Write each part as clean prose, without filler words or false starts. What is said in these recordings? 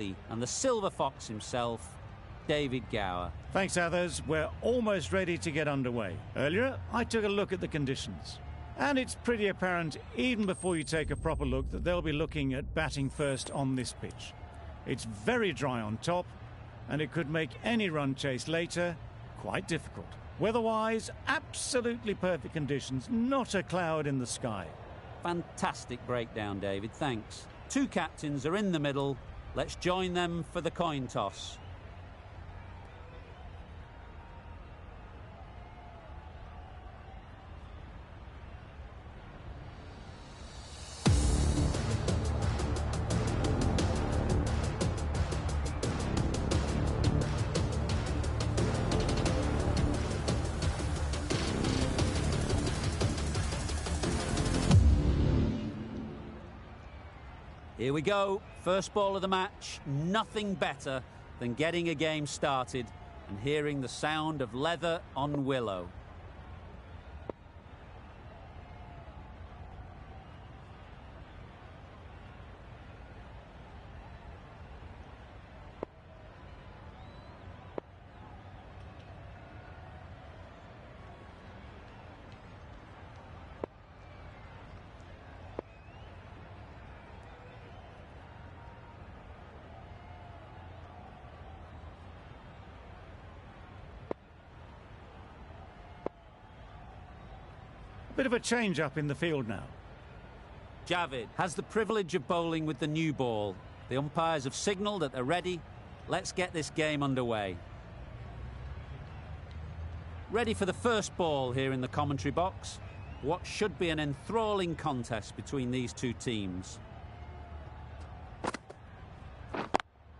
And the Silver Fox himself, David Gower. Thanks, others. We're almost ready to get underway. Earlier, I took a look at the conditions. And it's pretty apparent, even before you take a proper look, that they'll be looking at batting first on this pitch. It's very dry on top, and it could make any run chase later quite difficult. Weather-wise, absolutely perfect conditions, not a cloud in the sky. Fantastic breakdown, David, thanks. Two captains are in the middle. Let's join them for the coin toss. Here we go, first ball of the match. Nothing better than getting a game started and hearing the sound of leather on willow. Bit of a change-up in the field now. Javid has the privilege of bowling with the new ball. The umpires have signalled that they're ready. Let's get this game underway. Ready for the first ball here in the commentary box. What should be an enthralling contest between these two teams.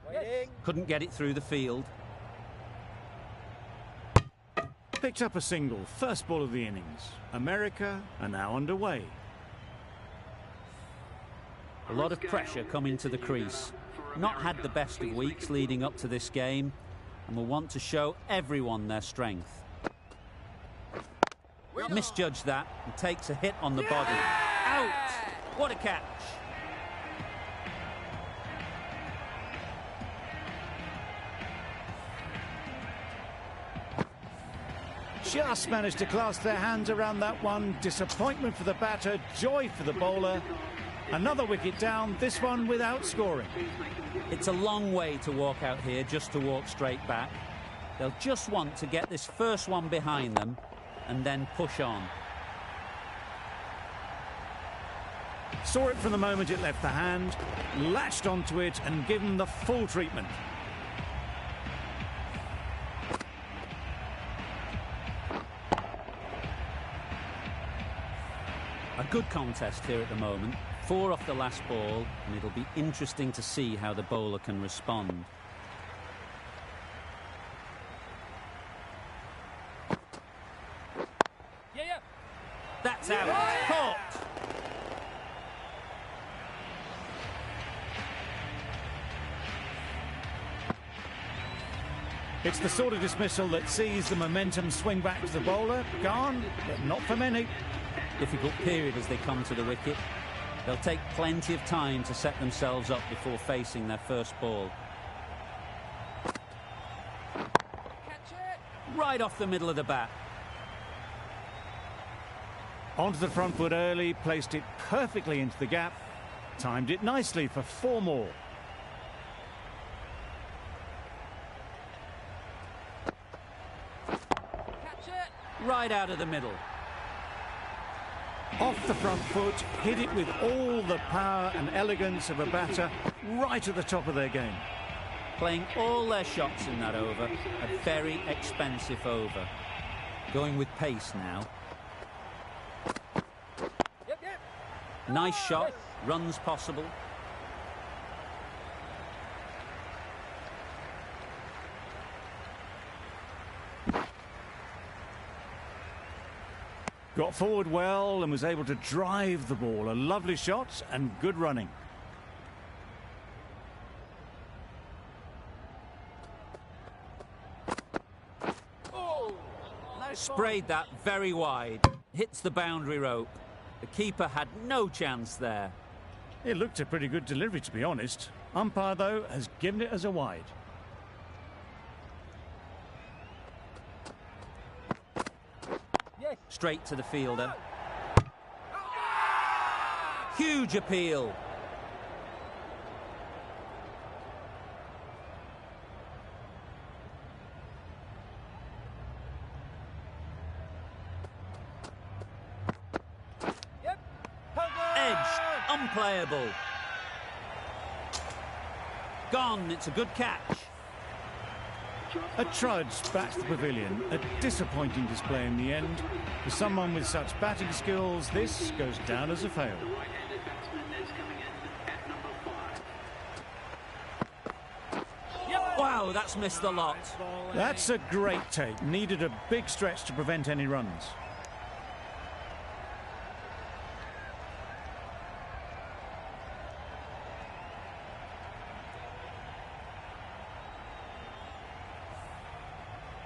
Waiting. Couldn't get it through the field. Picked up a single, first ball of the innings. America are now underway. A lot of pressure coming to the crease. Not had the best of weeks leading up to this game and will want to show everyone their strength. Misjudged that and takes a hit on the body. Out! What a catch! Just managed to clasp their hands around that one. Disappointment for the batter, joy for the bowler. Another wicket down, this one without scoring. It's a long way to walk out here just to walk straight back. They'll just want to get this first one behind them and then push on. Saw it from the moment it left the hand, latched onto it and given the full treatment. A good contest here at the moment. 4 off the last ball, and it'll be interesting to see how the bowler can respond. That's out. Caught. It's the sort of dismissal that sees the momentum swing back to the bowler. Gone, but not for many. Difficult period as they come to the wicket. They'll take plenty of time to set themselves up before facing their first ball. Catch it! Right off the middle of the bat. Onto the front foot early, placed it perfectly into the gap. Timed it nicely for 4 more. Catch it! Right out of the middle. Off the front foot, hit it with all the power and elegance of a batter right at the top of their game. Playing all their shots in that over, a very expensive over. Going with pace now. Nice shot, runs possible. Got forward well and was able to drive the ball. A lovely shot and good running. Sprayed that very wide. Hits the boundary rope. The keeper had no chance there. It looked a pretty good delivery, to be honest. Umpire, though, has given it as a wide. Straight to the fielder. Huge appeal. Edged. Unplayable. Gone. It's a good catch. A trudge back to the pavilion. A disappointing display in the end. For someone with such batting skills, this goes down as a fail. Wow, that's missed a lot. That's a great take. Needed a big stretch to prevent any runs.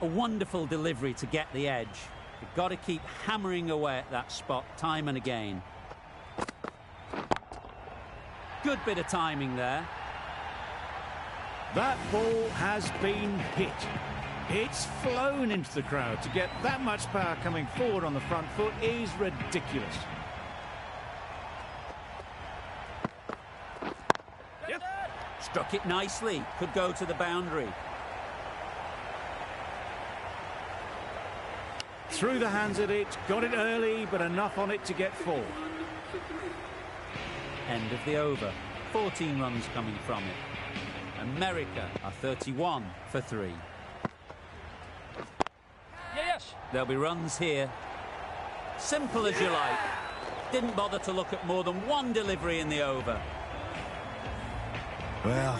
A wonderful delivery to get the edge. You've got to keep hammering away at that spot time and again. Good bit of timing there. That ball has been hit. It's flown into the crowd. To get that much power coming forward on the front foot is ridiculous. Struck it nicely. Could go to the boundary. Through the hands at it, got it early, but enough on it to get 4. End of the over. 14 runs coming from it. America are 31 for 3. Yes. There'll be runs here. Simple as you like. Didn't bother to look at more than one delivery in the over. Well,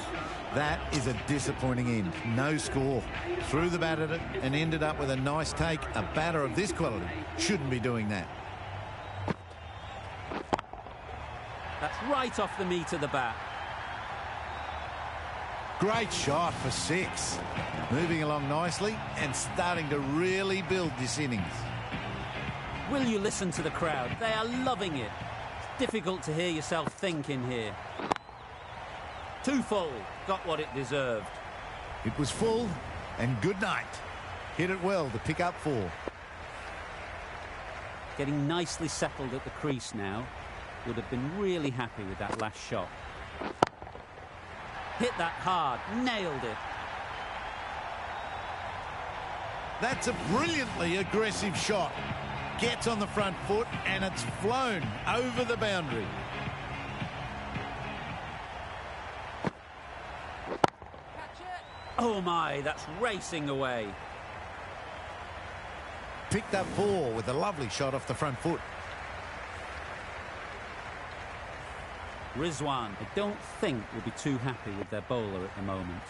that is a disappointing end. No score. Threw the bat at it and ended up with a nice take. A batter of this quality shouldn't be doing that. That's right off the meat of the bat. Great shot for 6. Moving along nicely and starting to really build this innings. Will you listen to the crowd? They are loving it. It's difficult to hear yourself think in here. Too full. Got what it deserved. It was full and good night. Hit it well to pick up 4. Getting nicely settled at the crease now. Would have been really happy with that last shot. Hit that hard. Nailed it. That's a brilliantly aggressive shot. Gets on the front foot and it's flown over the boundary. Oh my, that's racing away. Picked up 4 with a lovely shot off the front foot. Rizwan, I don't think, will be too happy with their bowler at the moment.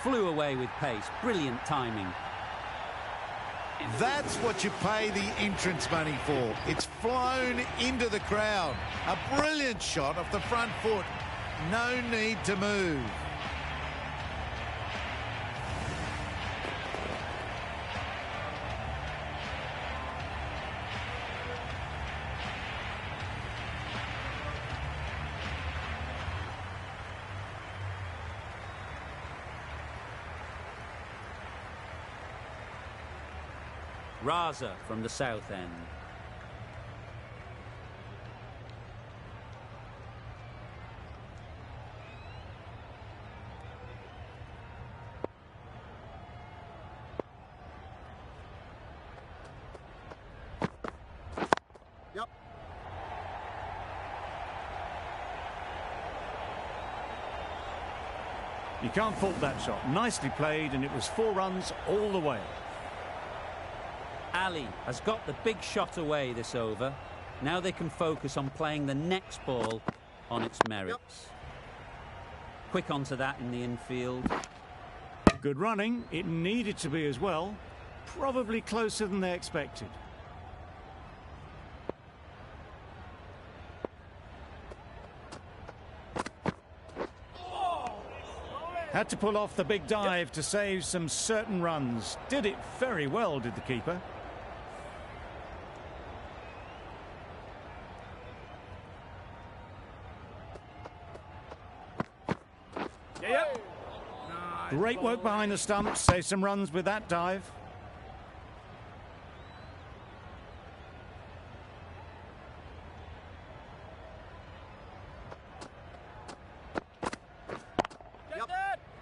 Flew away with pace. Brilliant timing. That's what you pay the entrance money for. It's flown into the crowd. A brilliant shot off the front foot. No need to move. Raza from the south end. Yep. You can't fault that shot. Nicely played, and it was 4 runs all the way. Ali has got the big shot away this over. Now they can focus on playing the next ball on its merits. Quick onto that in the infield. Good running. It needed to be as well. Probably closer than they expected. Had to pull off the big dive to save some certain runs. Did it very well, did the keeper. Great work behind the stumps, save some runs with that dive.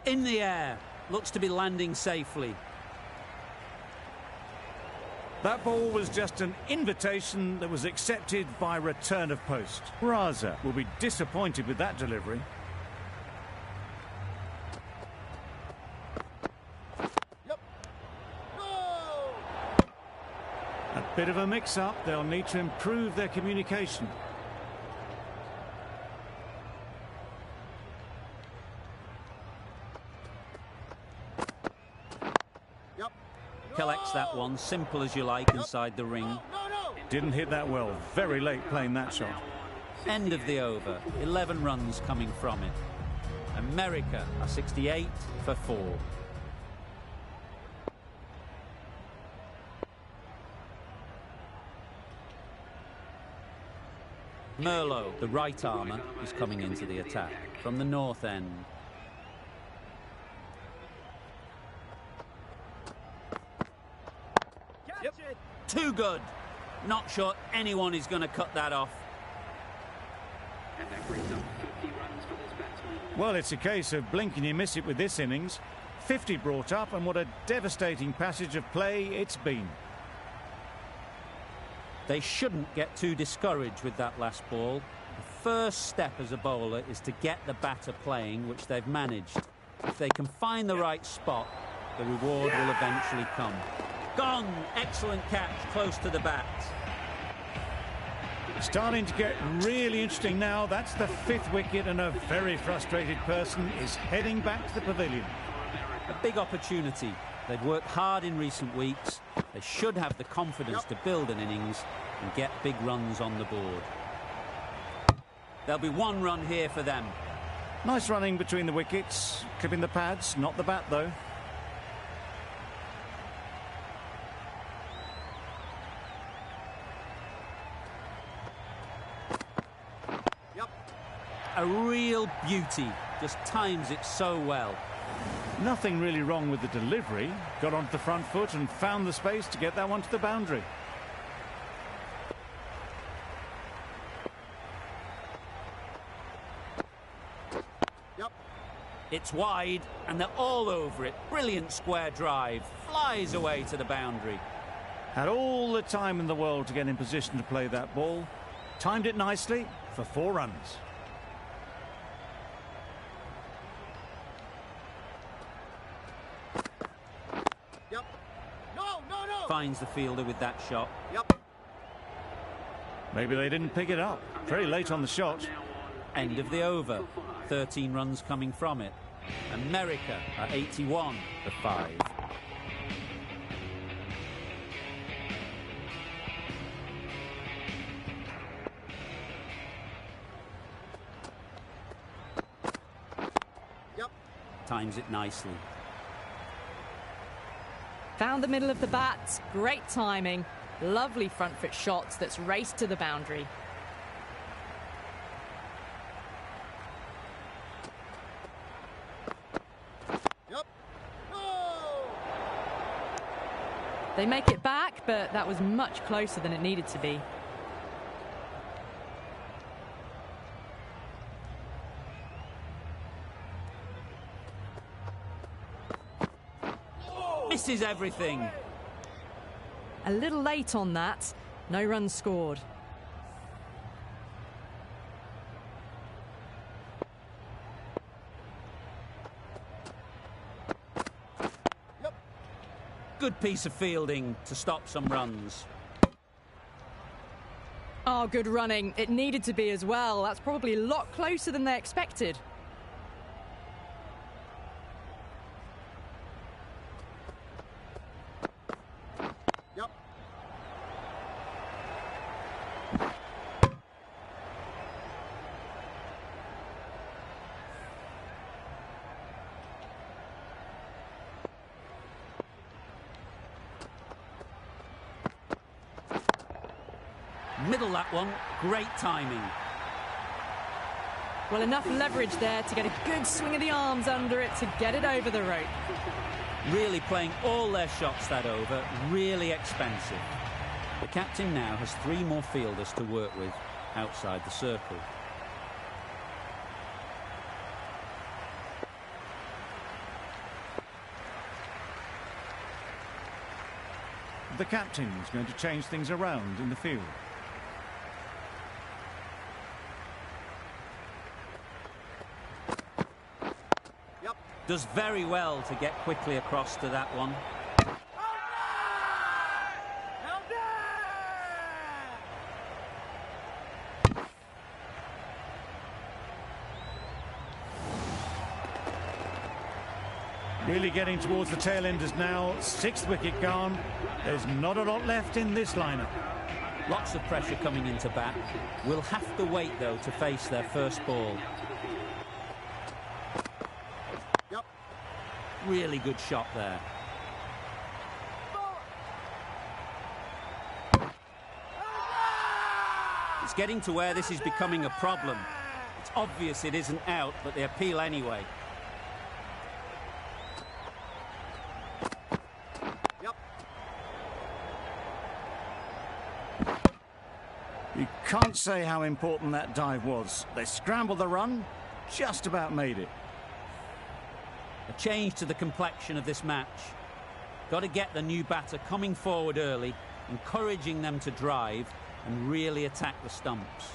In the air, looks to be landing safely. That ball was just an invitation that was accepted by return of post. Raza will be disappointed with that delivery. A bit of a mix-up. They'll need to improve their communication. Collects that one, simple as you like, inside the ring. Didn't hit that well. Very late playing that shot. End of the over. 11 runs coming from it. America are 68 for 4. Merlot, the right armour, is coming into the attack from the north end. Too good. Not sure anyone is going to cut that off. And that brings up 50 runs for this batsman. Well, it's a case of blink and you miss it with this innings. 50 brought up, and what a devastating passage of play it's been. They shouldn't get too discouraged with that last ball. The first step as a bowler is to get the batter playing, which they've managed. If they can find the right spot, the reward will eventually come. Gone! Excellent catch, close to the bat. Starting to get really interesting now. That's the 5th wicket, and a very frustrated person is heading back to the pavilion. A big opportunity. They've worked hard in recent weeks. They should have the confidence to build an innings and get big runs on the board. There'll be 1 run here for them. Nice running between the wickets, clipping the pads, not the bat though. A real beauty, just times it so well. Nothing really wrong with the delivery. Got onto the front foot and found the space to get that one to the boundary. It's wide and they're all over it. Brilliant square drive. Flies away to the boundary. Had all the time in the world to get in position to play that ball. Timed it nicely for 4 runs. Finds the fielder with that shot. Maybe they didn't pick it up. Very late on the shot. End of the over. 13 runs coming from it. America are 81 for 5. Times it nicely. Found the middle of the bat, great timing, lovely front foot shots that's raced to the boundary. They make it back, but that was much closer than it needed to be. Misses everything. A little late on that. No runs scored. Good piece of fielding to stop some runs. Oh, good running. It needed to be as well. That's probably a lot closer than they expected. Middle that one, great timing. Well, enough leverage there to get a good swing of the arms under it to get it over the rope. Really playing all their shots that over, really expensive. The captain now has 3 more fielders to work with outside the circle. The captain's going to change things around in the field. Does very well to get quickly across to that one. Really getting towards the tail enders now. 6th wicket gone. There's not a lot left in this lineup. Lots of pressure coming into bat. Will have to wait, though, to face their first ball. Really good shot there. It's getting to where this is becoming a problem. It's obvious it isn't out, but they appeal anyway. You can't say how important that dive was. They scrambled the run, just about made it. A change to the complexion of this match. Got to get the new batter coming forward early, encouraging them to drive and really attack the stumps.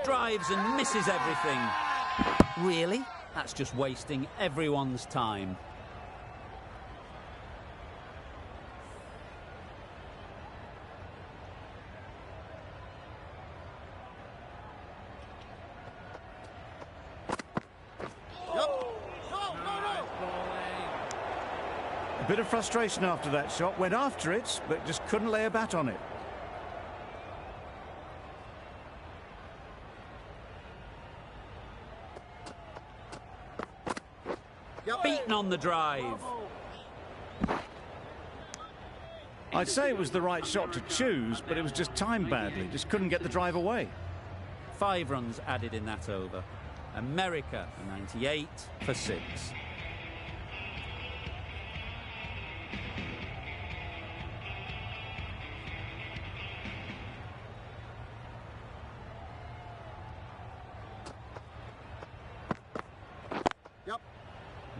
Drives and misses everything. Really? That's just wasting everyone's time. A bit of frustration after that shot. Went after it, but just couldn't lay a bat on it. Beaten on the drive. I'd say it was the right shot to choose, but it was just timed badly. Just couldn't get the drive away. 5 runs added in that over. America, 98 for 6.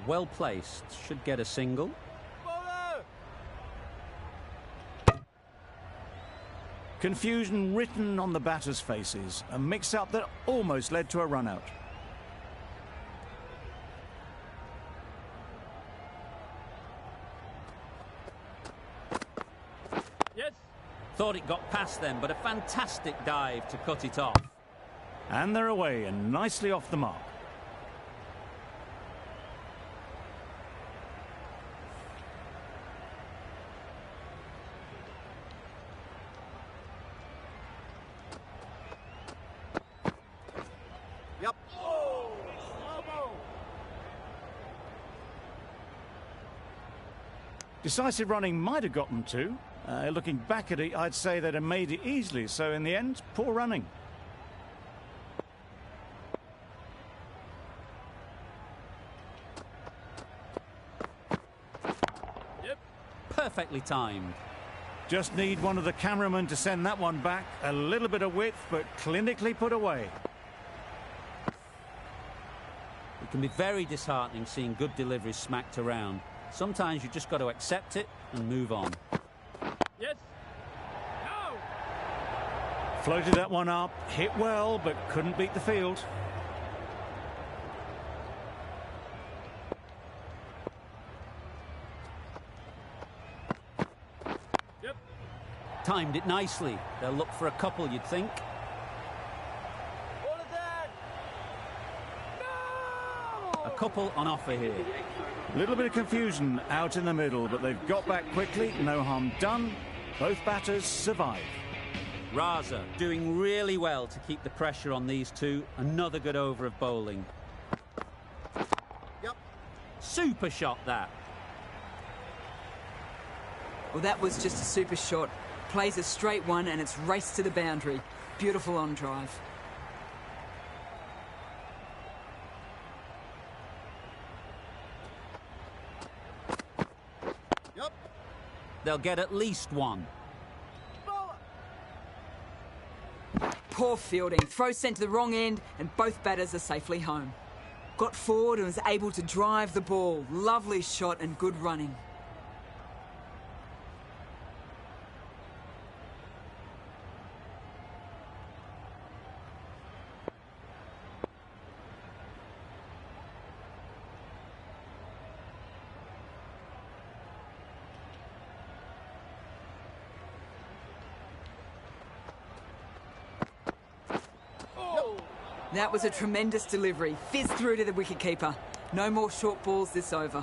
Well placed, should get a single. Confusion written on the batters' faces. A mix-up that almost led to a run-out. Yes. Thought it got past them, but a fantastic dive to cut it off. And they're away and nicely off the mark. Decisive running might have got them to. Looking back at it, I'd say they'd have made it easily. So in the end, poor running. Perfectly timed. Just need one of the cameramen to send that one back. A little bit of width, but clinically put away. It can be very disheartening seeing good deliveries smacked around. Sometimes you just got to accept it and move on. Yes. No. Floated that one up, hit well, but couldn't beat the field. Yep. Timed it nicely. They'll look for a couple, you'd think. A couple on offer here. A little bit of confusion out in the middle, but they've got back quickly. No harm done. Both batters survive. Raza doing really well to keep the pressure on these two. Another good over of bowling. Yep. Super shot that. Well, that was just a super shot. Plays a straight one and it's raced to the boundary. Beautiful on drive. They'll get at least one. Poor fielding. Throw sent to the wrong end and both batters are safely home. Got forward and was able to drive the ball. Lovely shot and good running. That was a tremendous delivery. Fizzed through to the wicketkeeper. No more short balls this over.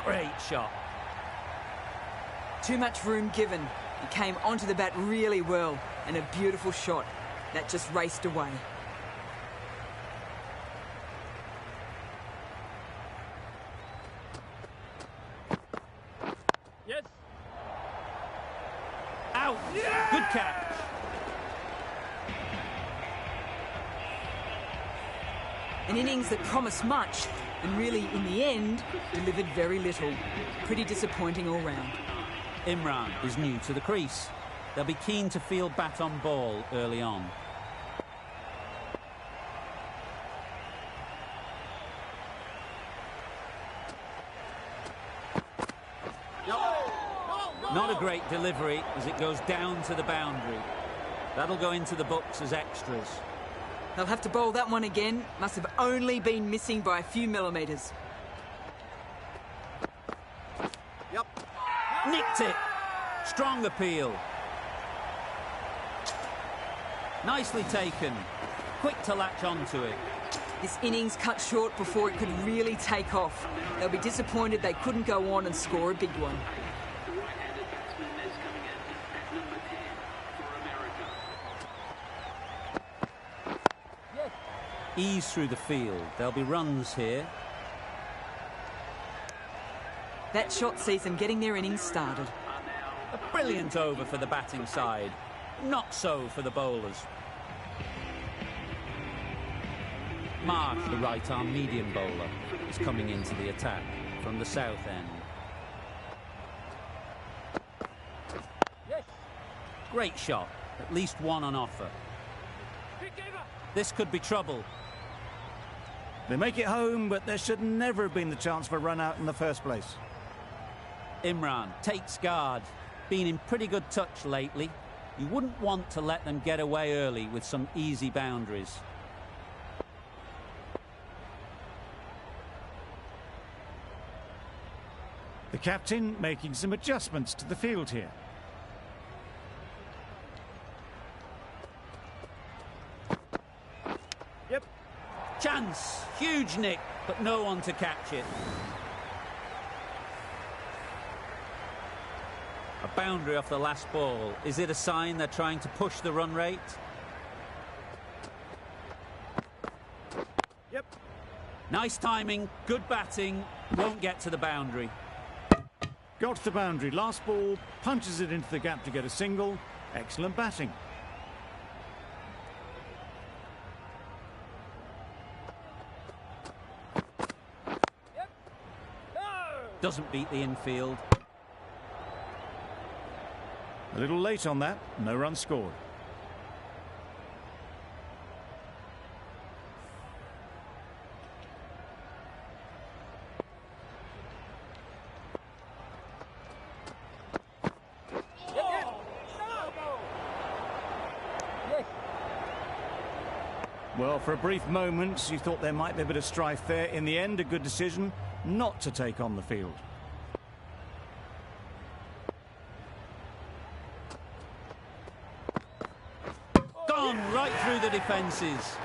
Great shot. Too much room given. He came onto the bat really well and a beautiful shot. That just raced away. Out. Yeah! Good catch. An innings that promised much and really, in the end, delivered very little. Pretty disappointing all round. Imran is new to the crease. They'll be keen to field bat on ball early on. Not a great delivery as it goes down to the boundary. That'll go into the books as extras. They'll have to bowl that one again. Must have only been missing by a few millimetres. Nicked it. Strong appeal. Nicely taken. Quick to latch onto it. This innings cut short before it could really take off. They'll be disappointed they couldn't go on and score a big one. The right-handed batsman is coming in at number 10 for America. Ease through the field. There'll be runs here. That shot sees them getting their innings started. A brilliant over for the batting side. Not so for the bowlers. Marsh, the right-arm medium bowler, is coming into the attack from the south end. Great shot. At least one on offer. This could be trouble. They make it home, but there should never have been the chance for a run out in the first place. Imran takes guard. Been in pretty good touch lately. You wouldn't want to let them get away early with some easy boundaries. The captain making some adjustments to the field here. Chance. Huge nick, but no one to catch it. A boundary off the last ball. Is it a sign they're trying to push the run rate? Nice timing, good batting, won't get to the boundary. Got to the boundary. Last ball, punches it into the gap to get a single. Excellent batting. Doesn't beat the infield. A little late on that. No run scored. Well, for a brief moment, you thought there might be a bit of strife there. In the end, a good decision not to take on the field. Gone right through the defences.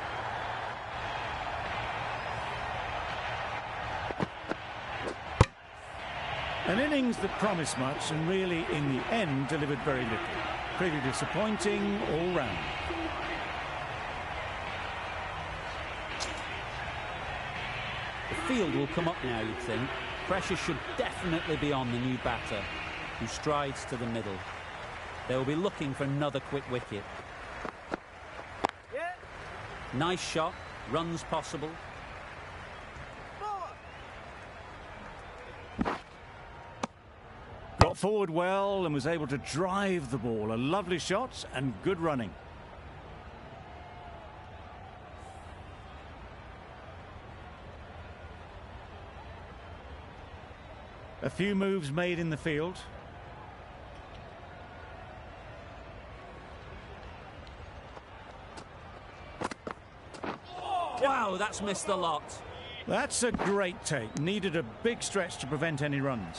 An innings that promised much and really, in the end, delivered very little. pretty disappointing all round. The field will come up now, you'd think. Pressure should definitely be on the new batter, who strides to the middle. They will be looking for another quick wicket. Yeah. Nice shot, runs possible. Got forward well and was able to drive the ball. A lovely shot and good running. A few moves made in the field. Wow, that's missed a lot. That's a great take. Needed a big stretch to prevent any runs.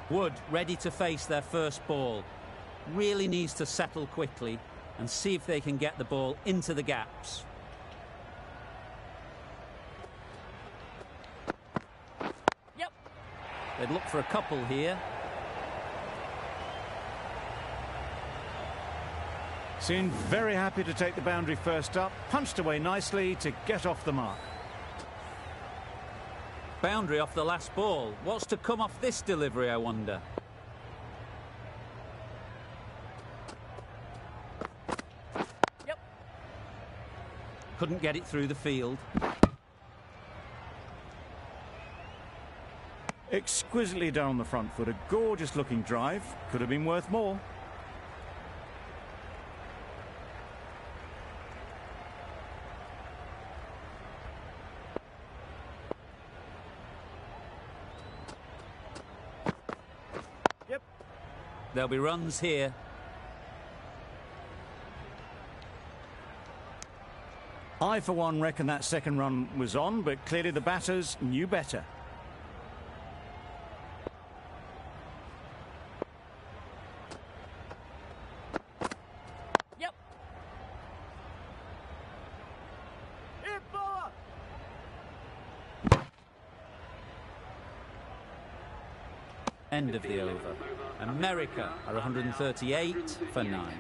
Wood ready to face their first ball. Really needs to settle quickly and see if they can get the ball into the gaps. Yep. They'd look for a couple here. Seemed very happy to take the boundary first up. Punched away nicely to get off the mark. Boundary off the last ball. What's to come off this delivery, I wonder? Yep. Couldn't get it through the field. Exquisitely done on the front foot. A gorgeous looking drive. Could have been worth more. There'll be runs here. I, for one, reckon that second run was on, but clearly the batters knew better. Yep. End of the over. America are 138 for 9.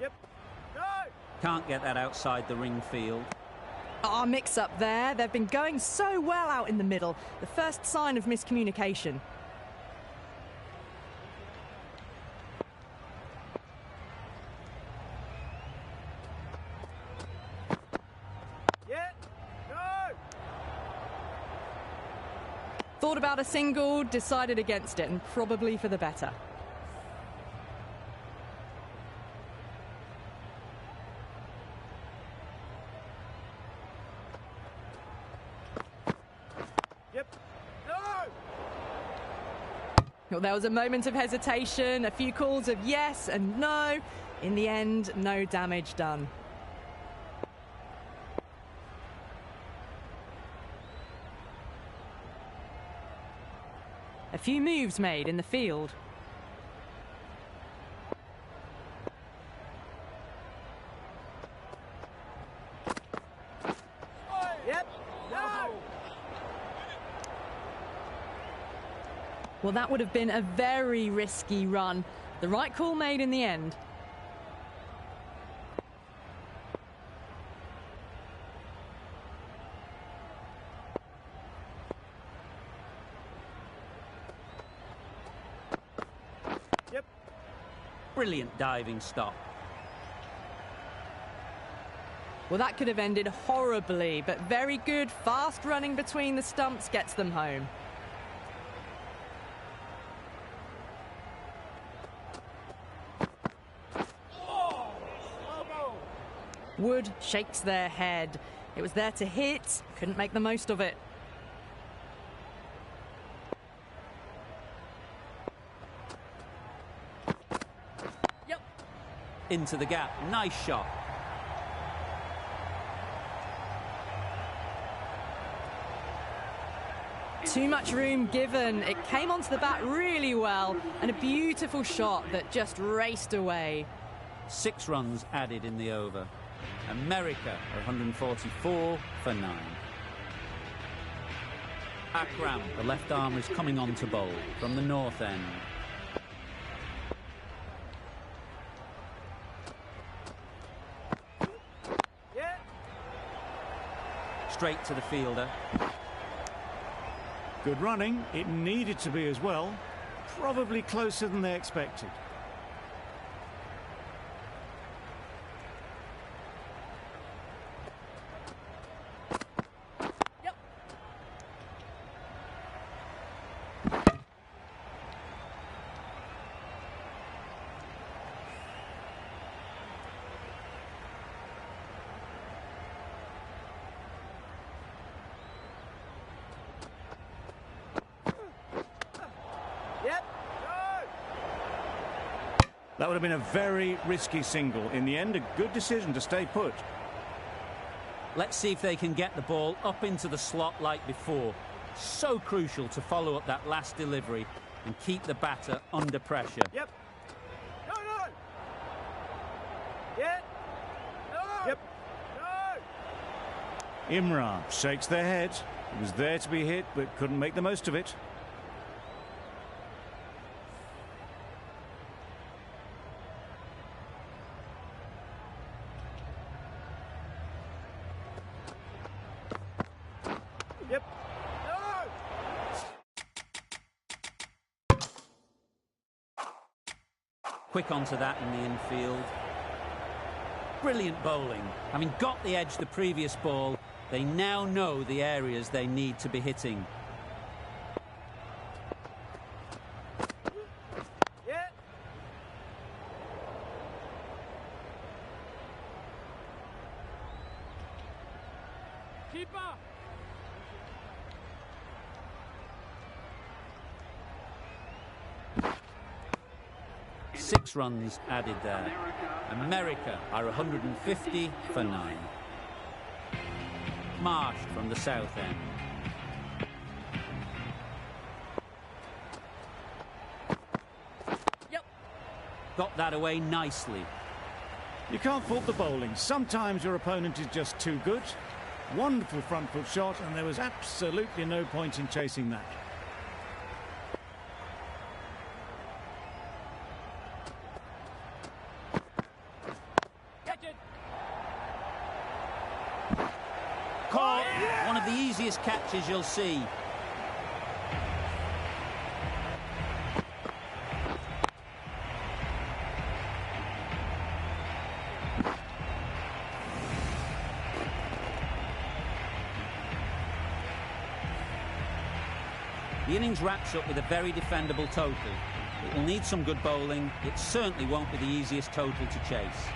Yep. Go. Can't get that outside the ring field. Our mix-up there. They've been going so well out in the middle. The first sign of miscommunication. Thought about a single, decided against it, and probably for the better. Yep. No. Well, there was a moment of hesitation, a few calls of yes and no. In the end, no damage done. A few moves made in the field. Yep. No. Well, that would have been a very risky run. The right call made in the end. Brilliant diving stop. Well, that could have ended horribly, but very good. Fast running between the stumps gets them home. Wood shakes their head. It was there to hit, couldn't make the most of it. Yep. Into the gap. Nice shot. Too much room given. It came onto the bat really well, and a beautiful shot that just raced away. 6 runs added in the over. America are 144 for 9. Akram, the left armer, is coming on to bowl from the north end. Yeah. Straight to the fielder. Good running. It needed to be as well. Probably closer than they expected. Yep. Go. That would have been a very risky single. In the end, a good decision to stay put. Let's see if they can get the ball up into the slot like before. So crucial to follow up that last delivery and keep the batter under pressure. Yep. No, no. Yeah. No. Yep. No. Imran shakes their head. It was there to be hit, but couldn't make the most of it. Yep. No. Quick onto that in the infield. Brilliant bowling. Having got the edge the previous ball, they now know the areas they need to be hitting. Yeah. Keeper. 6 runs added there. America are 150 for 9. Marsh from the south end. Yep. Got that away nicely. You can't fault the bowling. Sometimes your opponent is just too good. Wonderful front foot shot, and there was absolutely no point in chasing that. Catch it. Caught. One of the easiest catches you'll see. The innings wraps up with a very defendable total. It will need some good bowling. It certainly won't be the easiest total to chase.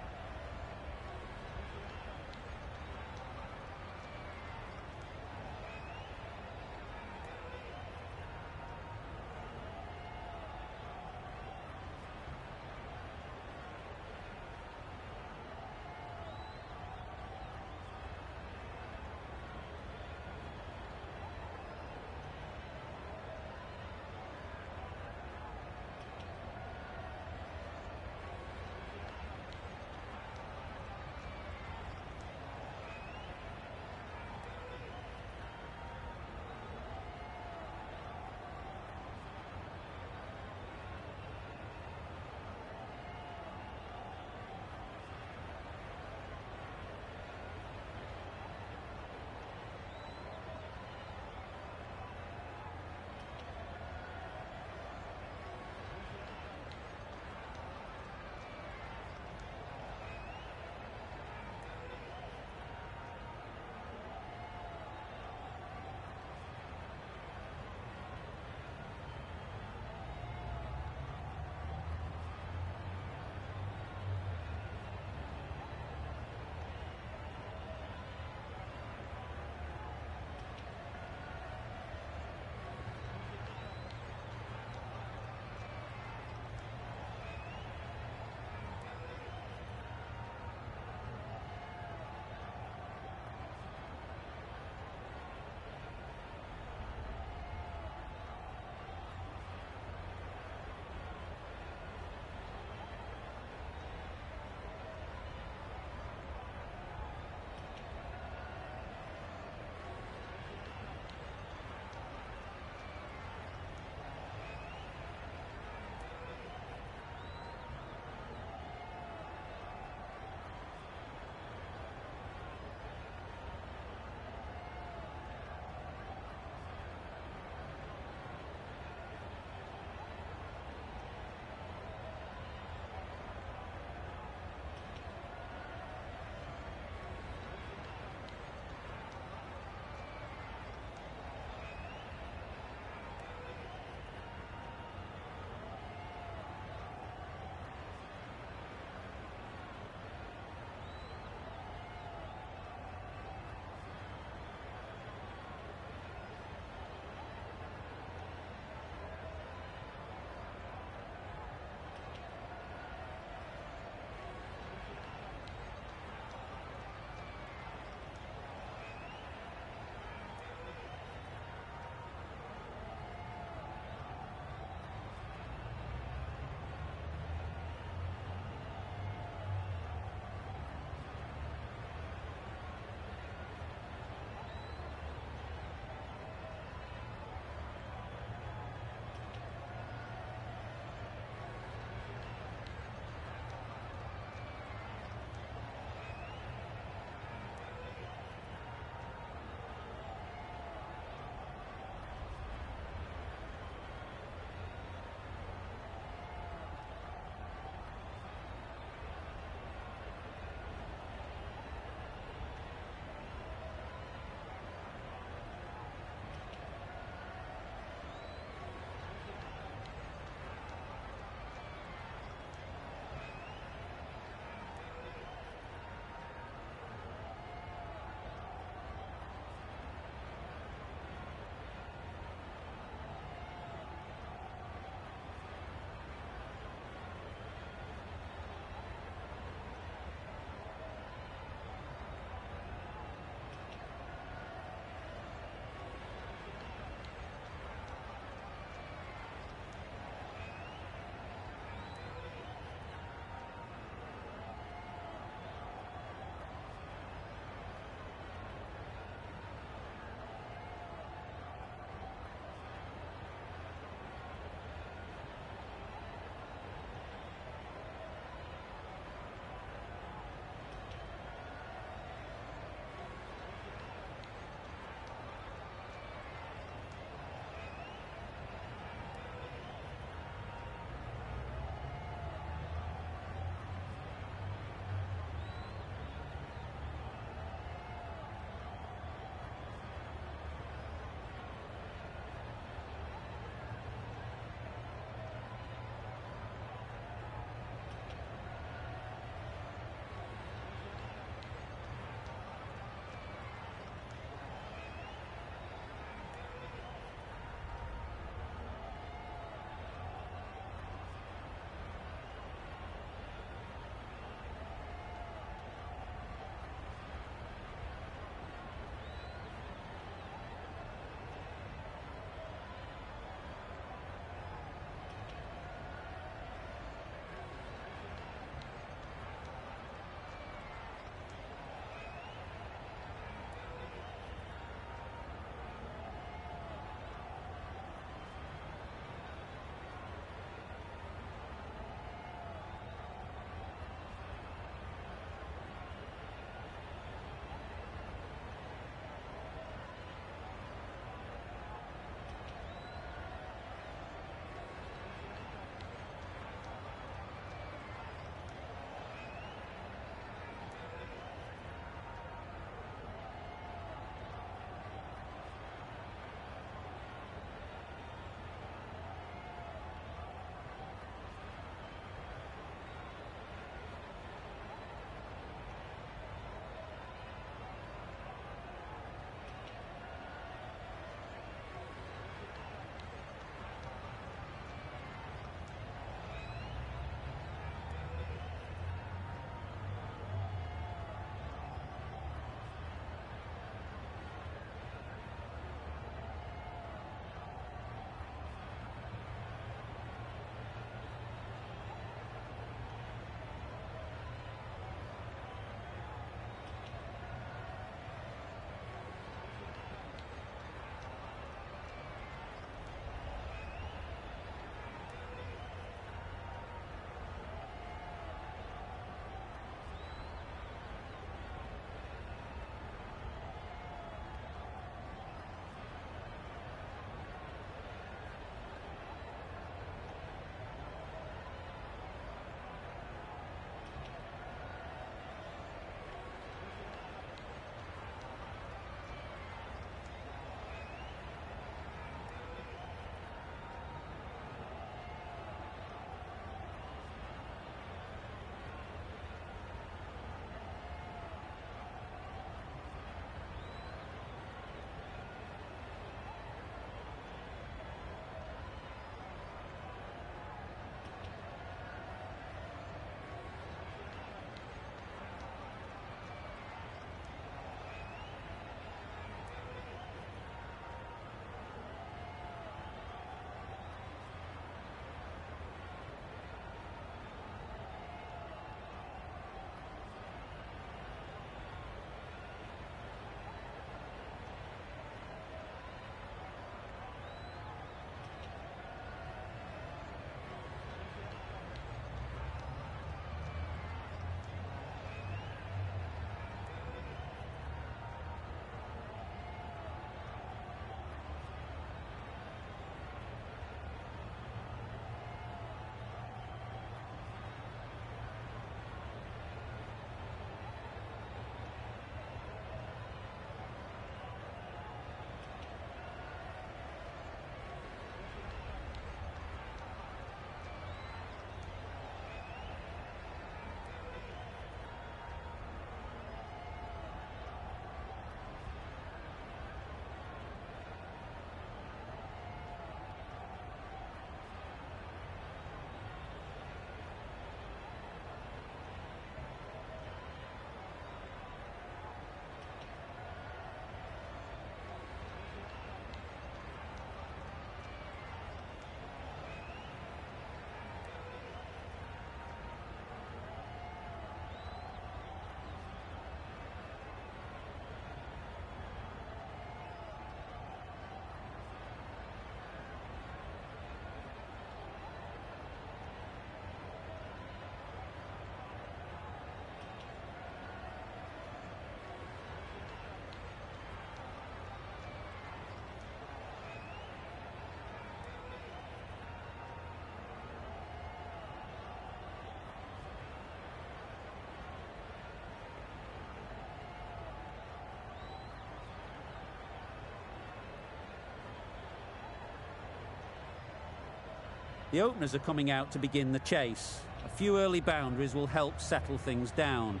The openers are coming out to begin the chase. A few early boundaries will help settle things down.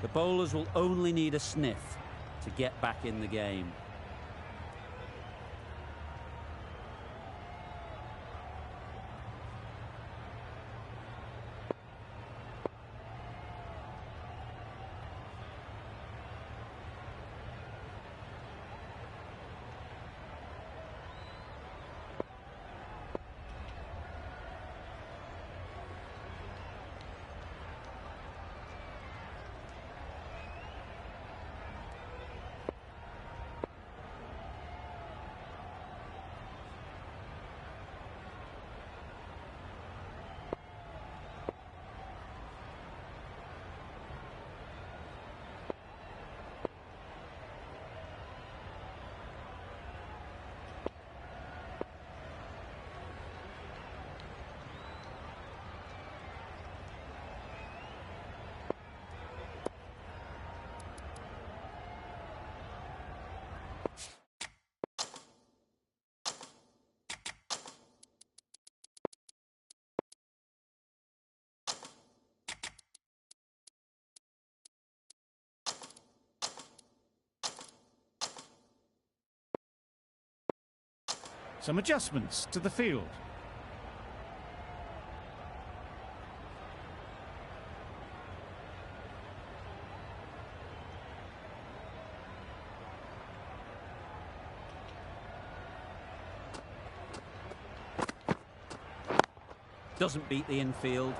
The bowlers will only need a sniff to get back in the game. Some adjustments to the field. Doesn't beat the infield.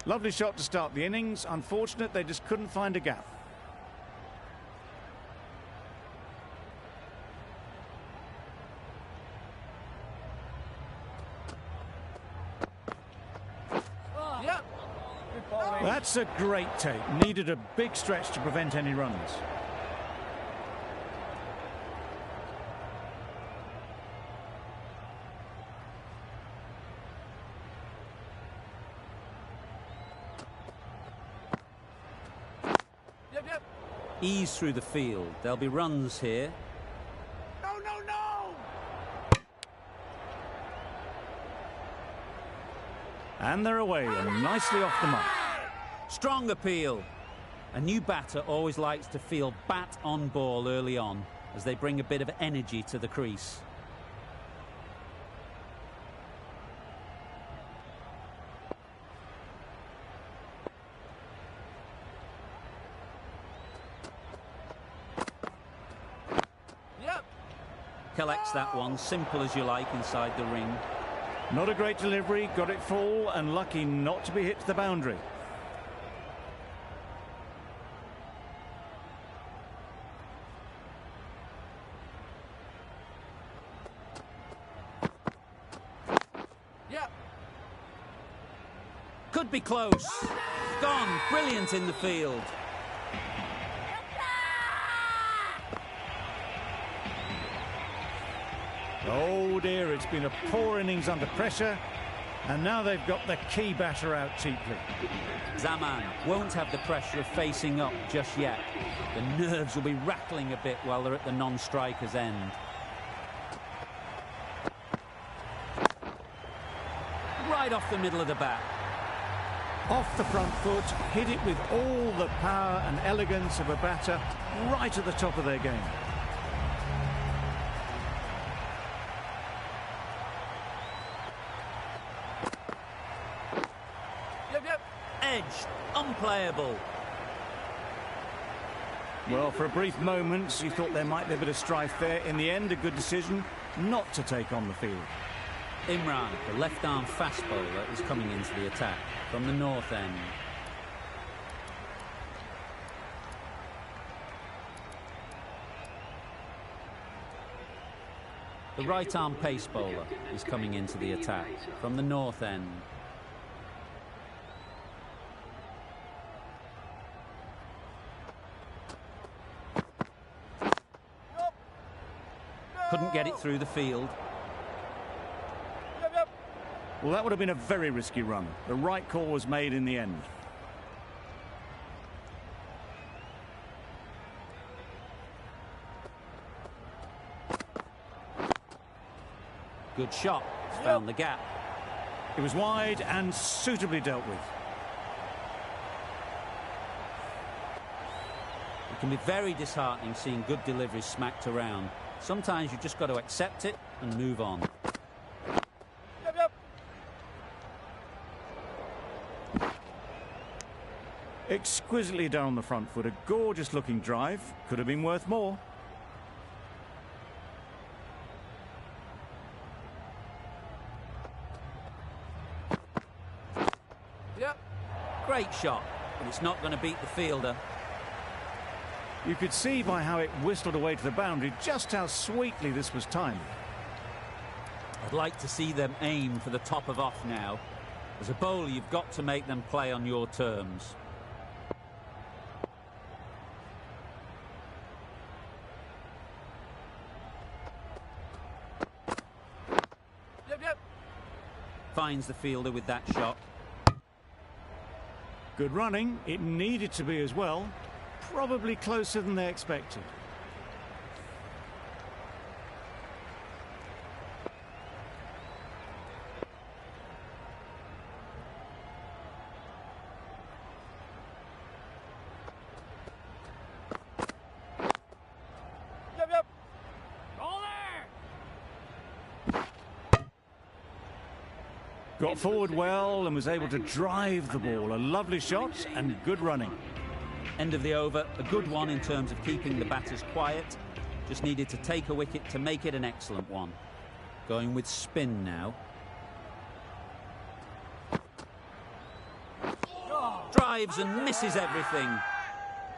Lovely shot to start the innings. Unfortunate they just couldn't find a gap. Yep. Good bowling. That's a great take. Needed a big stretch to prevent any runs. Yep, yep. Ease through the field. There'll be runs here. No, no, no! And they're away and nicely off the mark. Strong appeal. A new batter always likes to feel bat on ball early on as they bring a bit of energy to the crease. Yep. Collects that one, simple as you like, inside the ring. Not a great delivery, got it full and lucky not to be hit to the boundary. Yep. Could be close. Gone. Brilliant in the field. Oh dear, it's been a poor innings under pressure, and now they've got the key batter out cheaply. Zaman won't have the pressure of facing up just yet. The nerves will be rattling a bit while they're at the non-striker's end. Right off the middle of the bat. Off the front foot, hit it with all the power and elegance of a batter right at the top of their game. Yep, yep. Edged. Unplayable. Well, for a brief moment, you thought there might be a bit of strife there. In the end, a good decision not to take on the field. Imran, the left-arm fast bowler, is coming into the attack from the north end. The right-arm pace bowler is coming into the attack from the north end. Couldn't get it through the field. Yep, yep. Well, that would have been a very risky run. The right call was made in the end. Good shot. He's found the gap. It was wide and suitably dealt with. It can be very disheartening seeing good deliveries smacked around. Sometimes you've just got to accept it and move on. Yep, yep. Exquisitely done on the front foot. A gorgeous looking drive. Could have been worth more. Yep. Great shot, but it's not going to beat the fielder. You could see by how it whistled away to the boundary just how sweetly this was timed. I'd like to see them aim for the top of off now. As a bowler, you've got to make them play on your terms. Yep, yep. Finds the fielder with that shot. Good running. It needed to be as well. Probably closer than they expected. Yep, yep. All there. Got forward well and was able to drive the ball. A lovely shot and good running. End of the over, a good one in terms of keeping the batters quiet. Just needed to take a wicket to make it an excellent one. Going with spin now. Drives and misses everything.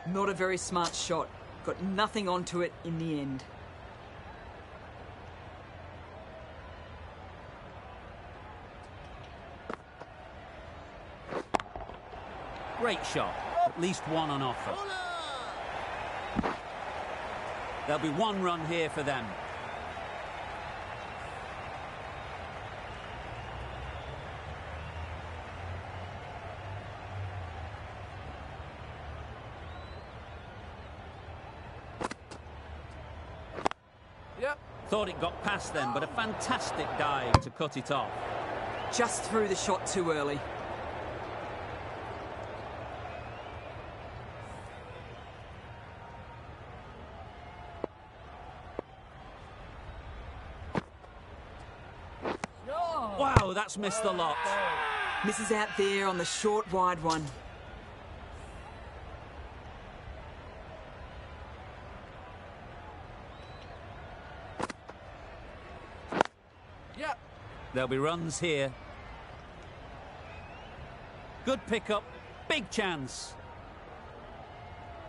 Not a very smart shot. Got nothing onto it in the end. Great shot. At least one on offer. There'll be one run here for them. Yep. Thought it got past them, but a fantastic dive to cut it off. Just threw the shot too early. Wow, that's missed the lot. Misses out there on the short, wide one. Yep. There'll be runs here. Good pickup. Big chance.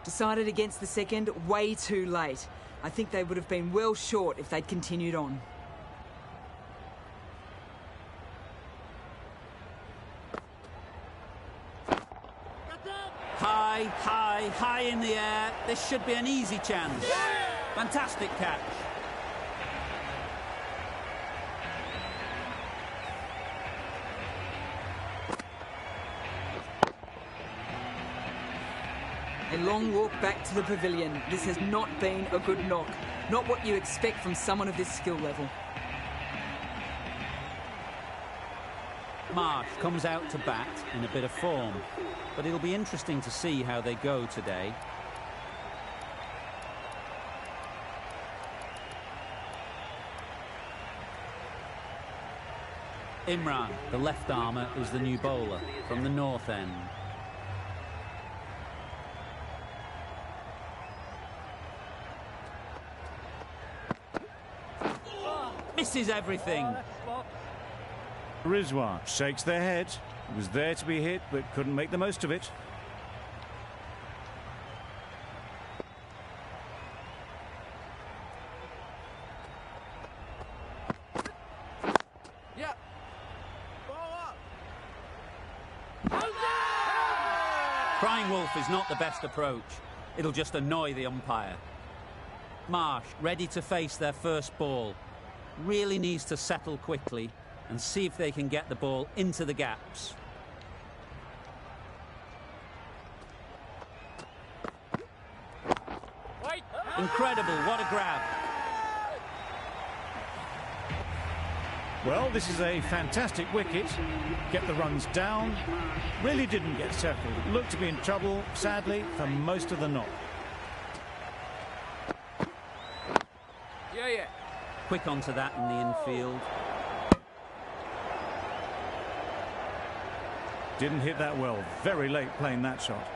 Decided against the second way too late. I think they would have been well short if they'd continued on. High in the air. This should be an easy chance. Fantastic catch. A long walk back to the pavilion. This has not been a good knock. Not what you expect from someone of this skill level. Marsh comes out to bat in a bit of form, but it'll be interesting to see how they go today. Imran, the left armour, is the new bowler from the north end. Misses everything. Rizwan shakes their head. It was there to be hit, but couldn't make the most of it. Yep. Crying wolf is not the best approach. It'll just annoy the umpire. Marsh, ready to face their first ball. Really needs to settle quickly and see if they can get the ball into the gaps. Incredible, what a grab. Well, this is a fantastic wicket. Get the runs down. Really didn't get settled. Looked to be in trouble, sadly, for most of the knock. Yeah, yeah. Quick onto that in the infield. Didn't hit that well. Very late playing that shot.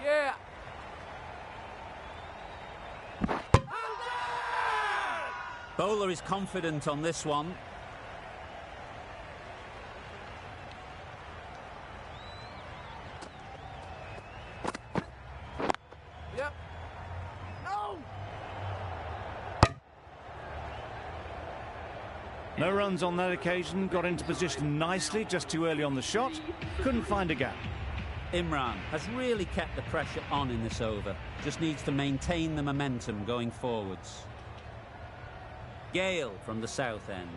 Yeah. Bowler is confident on this one. Yep. No. No runs on that occasion. Got into position nicely, just too early on the shot. Couldn't find a gap. Imran has really kept the pressure on in this over. Just needs to maintain the momentum going forwards. Gale from the south end.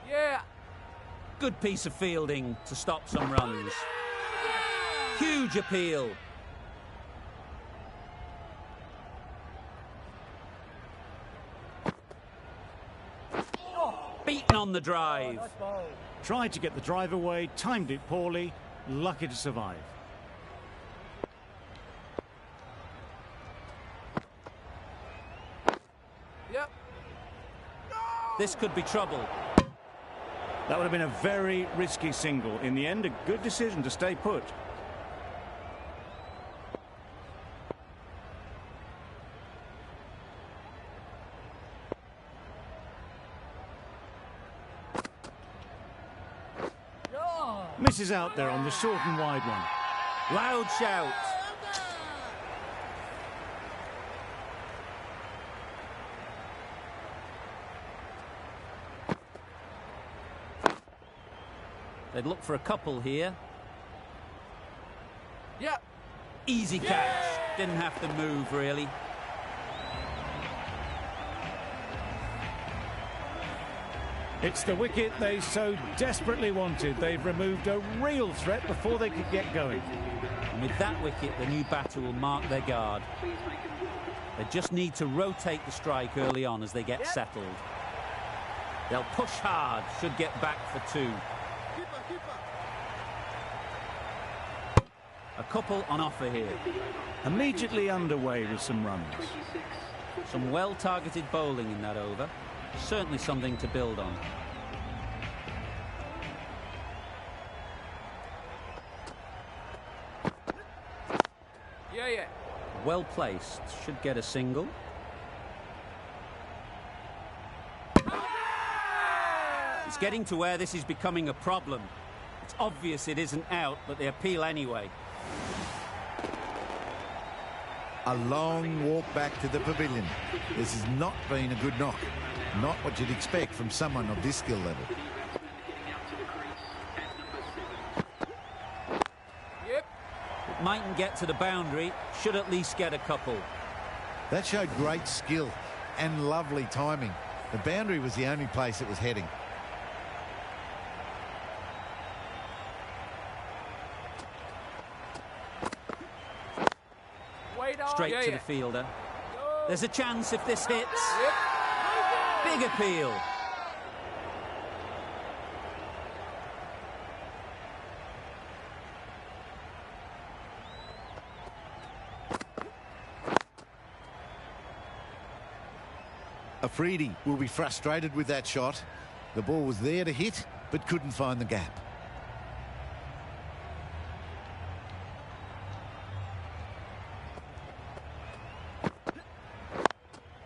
Yeah. Good piece of fielding to stop some runs. Huge appeal. Beaten on the drive. Tried to get the drive away, timed it poorly, lucky to survive. Yep. This could be trouble. That would have been a very risky single. In the end, a good decision to stay put. Misses out there on the short and wide one. Loud shout. They'd look for a couple here. Yep. Easy catch. Didn't have to move, really. It's the wicket they so desperately wanted. They've removed a real threat before they could get going. And with that wicket, the new batter will mark their guard. They just need to rotate the strike early on as they get settled. They'll push hard, should get back for two. A couple on offer here. Immediately underway with some runs. Some well-targeted bowling in that over. Certainly something to build on. Yeah, yeah. Well placed. Should get a single. It's getting to where this is becoming a problem. It's obvious it isn't out, but they appeal anyway. A long walk back to the pavilion. This has not been a good knock. Not what you'd expect from someone of this skill level. Yep. It mightn't get to the boundary. Should at least get a couple. That showed great skill and lovely timing. The boundary was the only place it was heading. Wait on. Straight Yeah, to yeah. the fielder. There's a chance if this hits. Yep. Big appeal. Afridi will be frustrated with that shot. The ball was there to hit, but couldn't find the gap.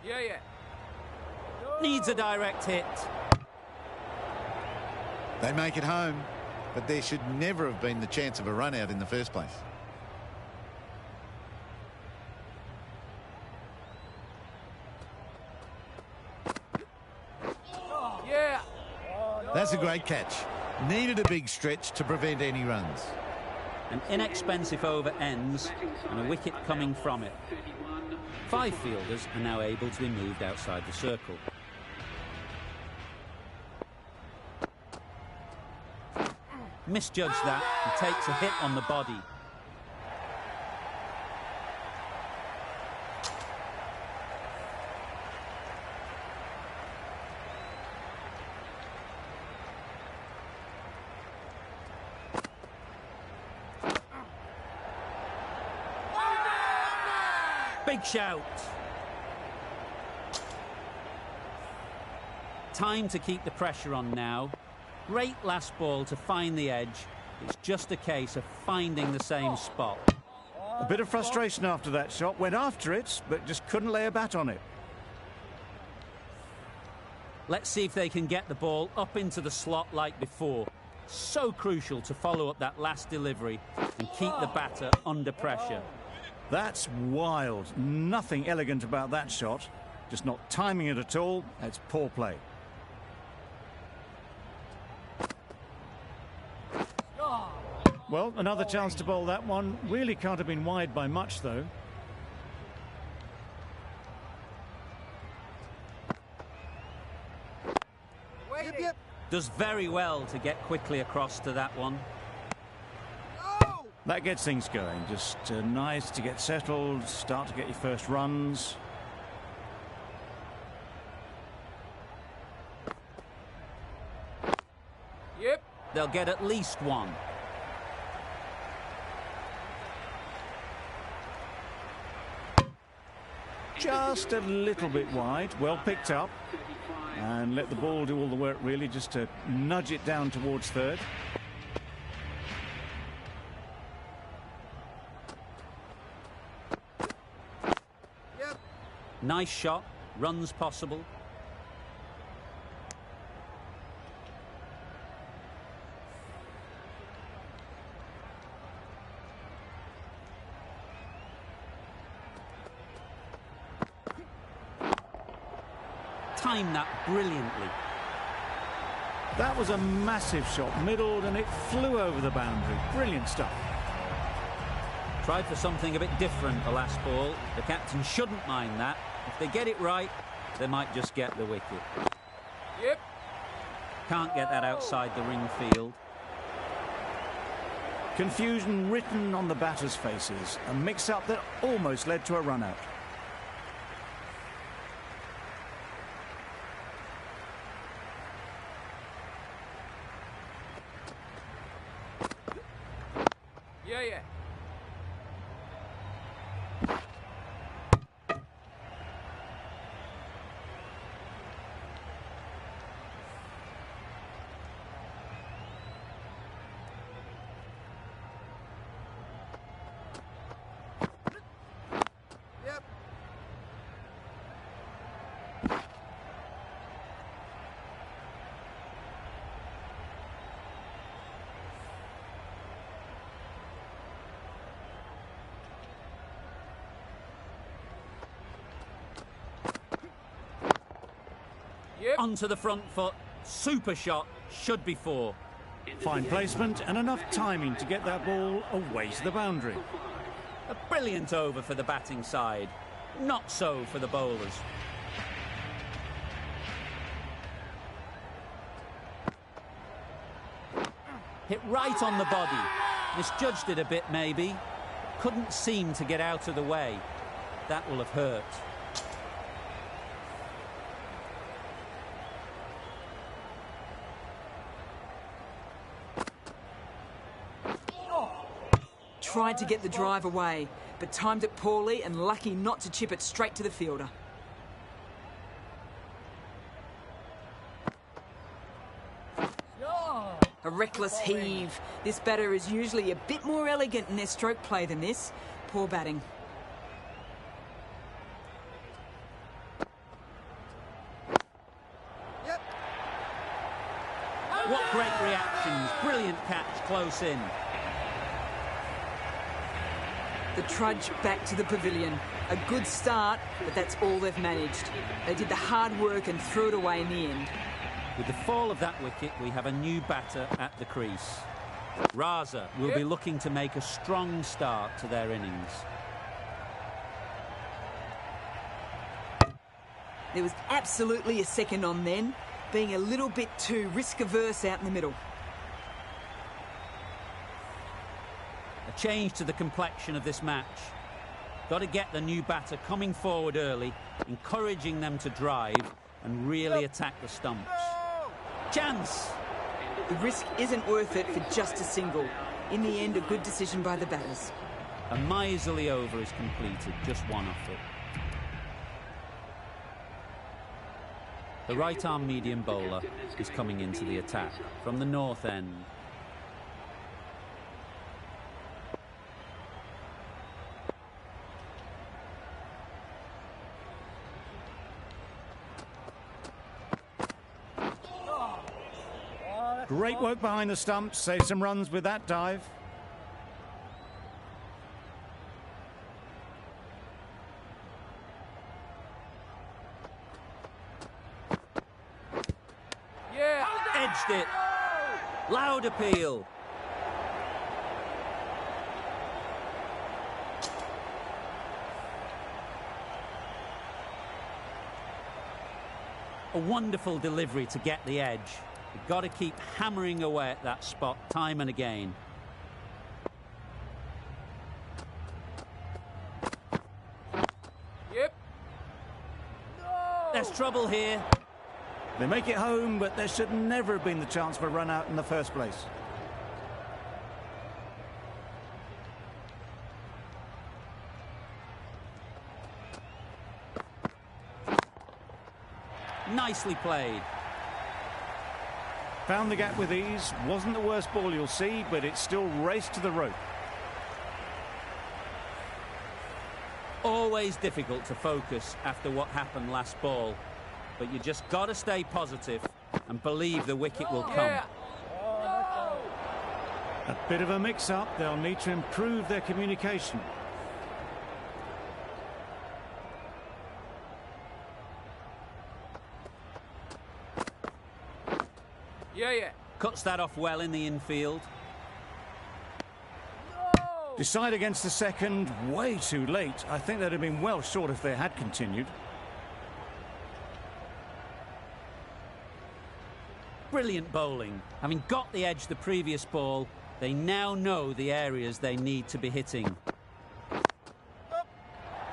Yeah, yeah. Needs a direct hit. They make it home, but there should never have been the chance of a run out in the first place. Yeah. That's a great catch. Needed a big stretch to prevent any runs. An inexpensive over ends and a wicket coming from it. 5 fielders are now able to be moved outside the circle. Misjudged that. He takes a hit on the body. Big shout. Time to keep the pressure on now. Great last ball to find the edge. It's just a case of finding the same spot. A bit of frustration after that shot. Went after it, but just couldn't lay a bat on it. Let's see if they can get the ball up into the slot like before. So crucial to follow up that last delivery and keep the batter under pressure. That's wild. Nothing elegant about that shot. Just not timing it at all. It's poor play. Well, another chance to bowl that one. Really can't have been wide by much, though. Does very well to get quickly across to that one. That gets things going. Just nice to get settled, start to get your first runs. Yep. They'll get at least one. Just a little bit wide. Well picked up. And let the ball do all the work, really, just to nudge it down towards third. Nice shot. Runs possible. Timed that brilliantly. That was a massive shot, middled, and it flew over the boundary. Brilliant stuff. Tried for something a bit different the last ball. The captain shouldn't mind that. If they get it right, they might just get the wicket. Yep. Can't get that outside the ring field. Confusion written on the batters' faces. A mix-up that almost led to a run-out. Yeah. Yep. Onto the front foot. Super shot. Should be four. Fine placement and enough timing to get that ball away to the boundary. A brilliant over for the batting side. Not so for the bowlers. Hit right on the body. Misjudged it a bit, maybe. Couldn't seem to get out of the way. That will have hurt. Tried to get the drive away, but timed it poorly and lucky not to chip it straight to the fielder. A reckless heave. This batter is usually a bit more elegant in their stroke play than this. Poor batting. What great reactions. Brilliant catch close in. The trudge back to the pavilion. A good start, but that's all they've managed. They did the hard work and threw it away in the end. With the fall of that wicket, we have a new batter at the crease. Raza will be looking to make a strong start to their innings. There was absolutely a second on then, being a little bit too risk-averse out in the middle. change to the complexion of this match. Got to get the new batter coming forward early, encouraging them to drive and really attack the stumps. Chance! The risk isn't worth it for just a single. In the end, a good decision by the batters. A miserly over is completed, just one off it. The right-arm medium bowler is coming into the attack from the north end. Great work behind the stumps, saved some runs with that dive. Yeah. Edged it. Loud appeal. A wonderful delivery to get the edge. You've got to keep hammering away at that spot time and again. Yep. There's trouble here. They make it home, but there should never have been the chance for a run out in the first place. Nicely played. Found the gap with ease. Wasn't the worst ball you'll see, but it still raced to the rope. Always difficult to focus after what happened last ball, but you just got to stay positive and believe the wicket will come. Yeah. A bit of a mix-up. They'll need to improve their communication. Yeah, yeah. Cuts that off well in the infield. Decide against the second, way too late. I think they'd have been well short if they had continued. Brilliant bowling. Having got the edge the previous ball, they now know the areas they need to be hitting.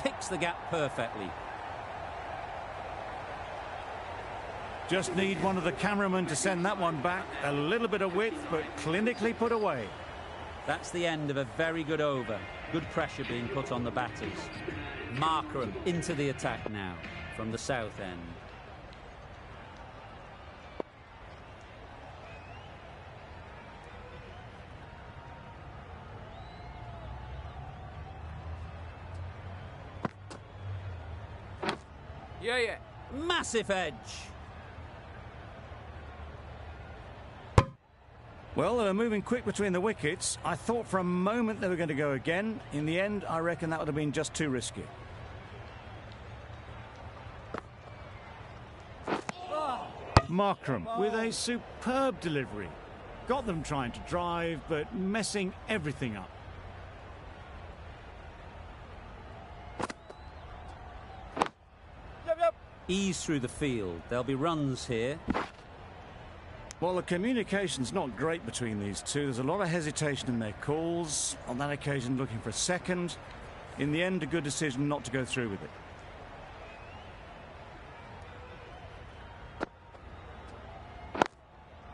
Picks the gap perfectly. Just need one of the cameramen to send that one back. A little bit of width, but clinically put away. That's the end of a very good over. Good pressure being put on the batters. Markram into the attack now from the south end. Yeah, yeah. Massive edge. Well, they were moving quick between the wickets. I thought for a moment they were going to go again. In the end, I reckon that would have been just too risky. Markram with a superb delivery. Got them trying to drive, but messing everything up. Yep, yep. Ease through the field. There'll be runs here. Well, the communication's not great between these two. There's a lot of hesitation in their calls. On that occasion, looking for a second. In the end, a good decision not to go through with it.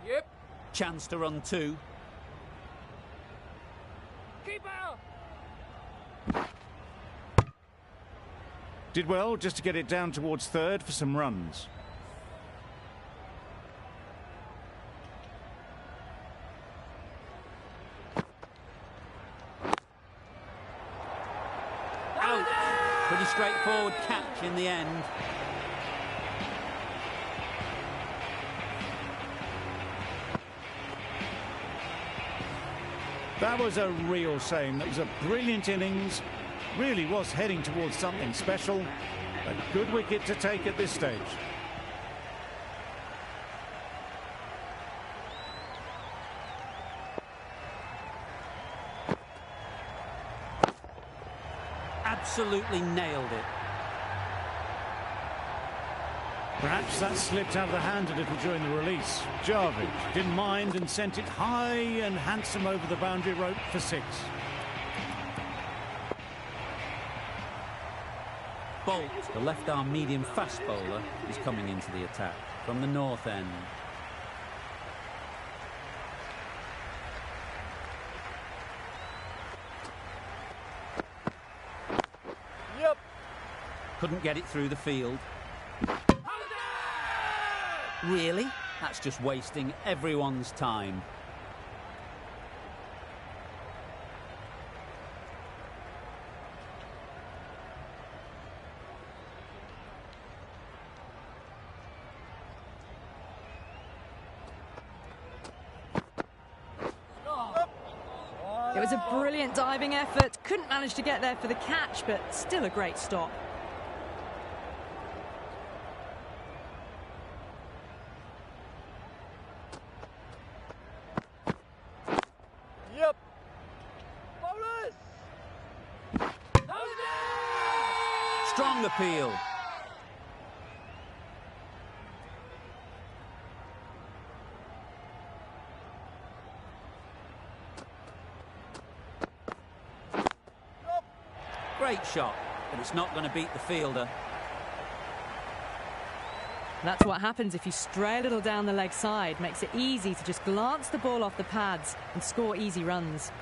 Yep. Chance to run two. Keeper. Did well just to get it down towards third for some runs. Pretty straightforward catch in the end. That was a real shame. That was a brilliant innings. Really was heading towards something special. A good wicket to take at this stage. Absolutely nailed it. Perhaps that slipped out of the hand a little during the release. Jarvis didn't mind and sent it high and handsome over the boundary rope for six. Bolt, the left-arm medium fast bowler, is coming into the attack from the north end. Yep. Couldn't get it through the field. Really? That's just wasting everyone's time. It was a brilliant diving effort. Couldn't manage to get there for the catch, but still a great stop. Yep. Bowlers! Strong appeal. Great shot, but it's not going to beat the fielder. That's what happens if you stray a little down the leg side. Makes it easy to just glance the ball off the pads and score easy runs.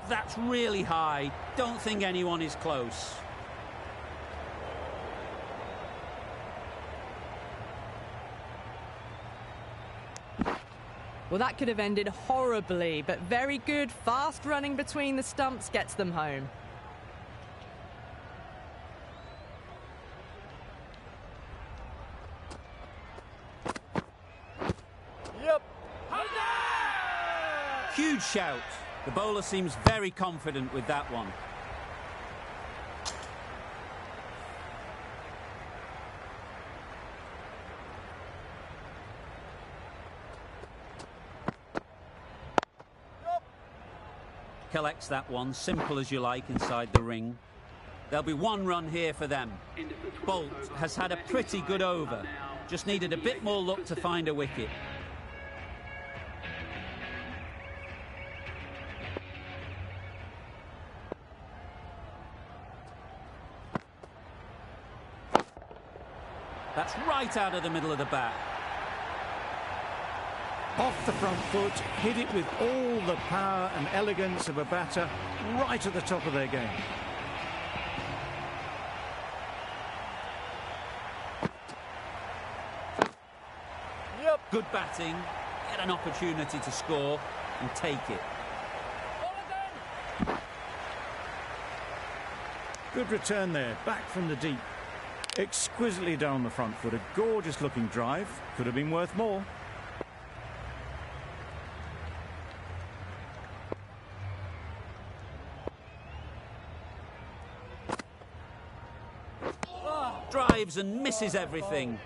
That's really high. Don't think anyone is close. Well, that could have ended horribly, but very good, fast running between the stumps gets them home. Yep. Huge shout. The bowler seems very confident with that one. Collects that one, simple as you like, inside the ring. There'll be one run here for them. Bolt has had a pretty good over. Just needed a bit more luck to find a wicket. That's right out of the middle of the bat. Off the front foot, hit it with all the power and elegance of a batter, right at the top of their game. Yep. Good batting, get an opportunity to score and take it. Good return there, back from the deep. Exquisitely down the front foot, a gorgeous looking drive. Could have been worth more. Drives and misses everything.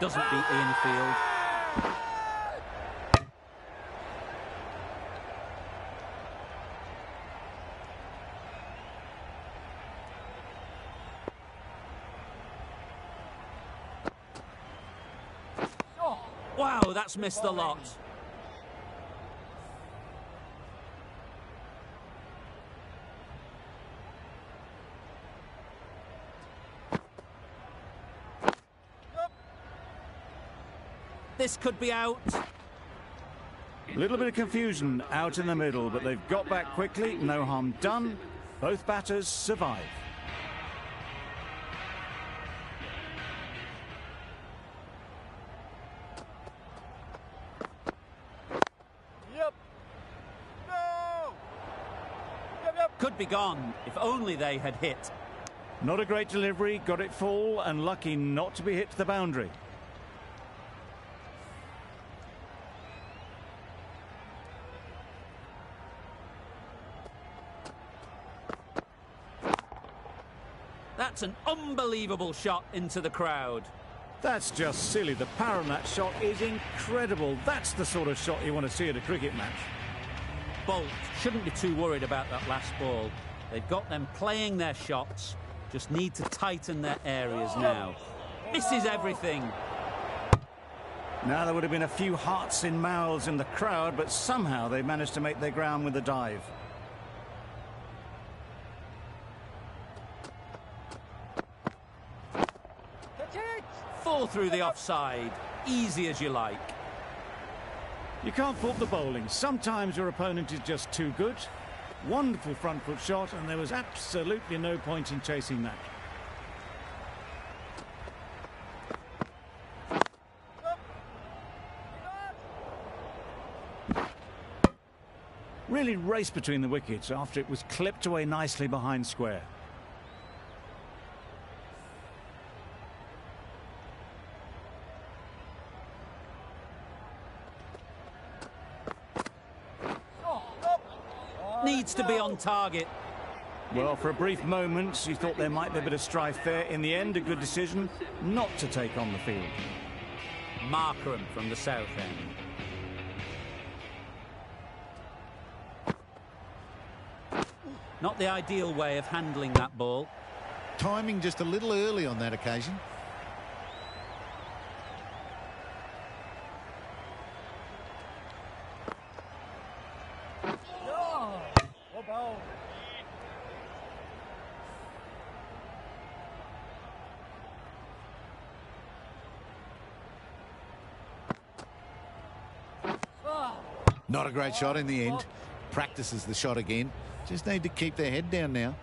Doesn't beat the infield. Wow, that's missed the lot. This could be out. A little bit of confusion out in the middle, but they've got back quickly. No harm done. Both batters survive. Yep. No. Yep. Could be gone if only they had hit. Not a great delivery, got it full and lucky not to be hit to the boundary. That's an unbelievable shot into the crowd. That's just silly. The power on that shot is incredible. That's the sort of shot you want to see at a cricket match. Bolt shouldn't be too worried about that last ball. They've got them playing their shots, just need to tighten their areas now. Misses everything. Now, there would have been a few hearts in mouths in the crowd, but somehow they managed to make their ground with the dive. Fall through the offside. Easy as you like. You can't fault the bowling. Sometimes your opponent is just too good. Wonderful front foot shot, and there was absolutely no point in chasing that. Really raced between the wickets after it was clipped away nicely behind square. Needs to be on target. Well, for a brief moment, you thought there might be a bit of strife there. In the end, a good decision not to take on the field. Markram from the south end. Not the ideal way of handling that ball. Timing just a little early on that occasion. Not a great shot in the end. Practices the shot again. Just need to keep their head down now.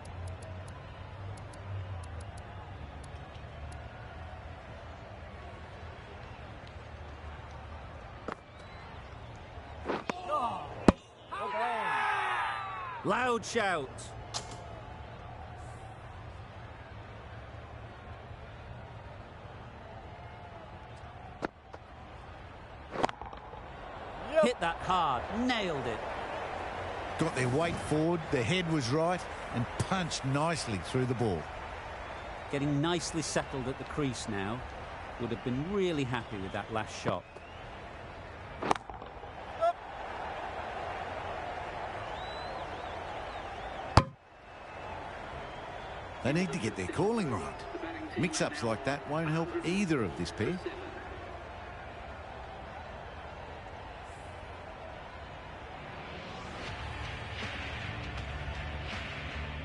Loud shout. Hit that hard, nailed it. Got their weight forward, their head was right, and punched nicely through the ball. Getting nicely settled at the crease now. Would have been really happy with that last shot. They need to get their calling right. Mix-ups like that won't help either of this pair.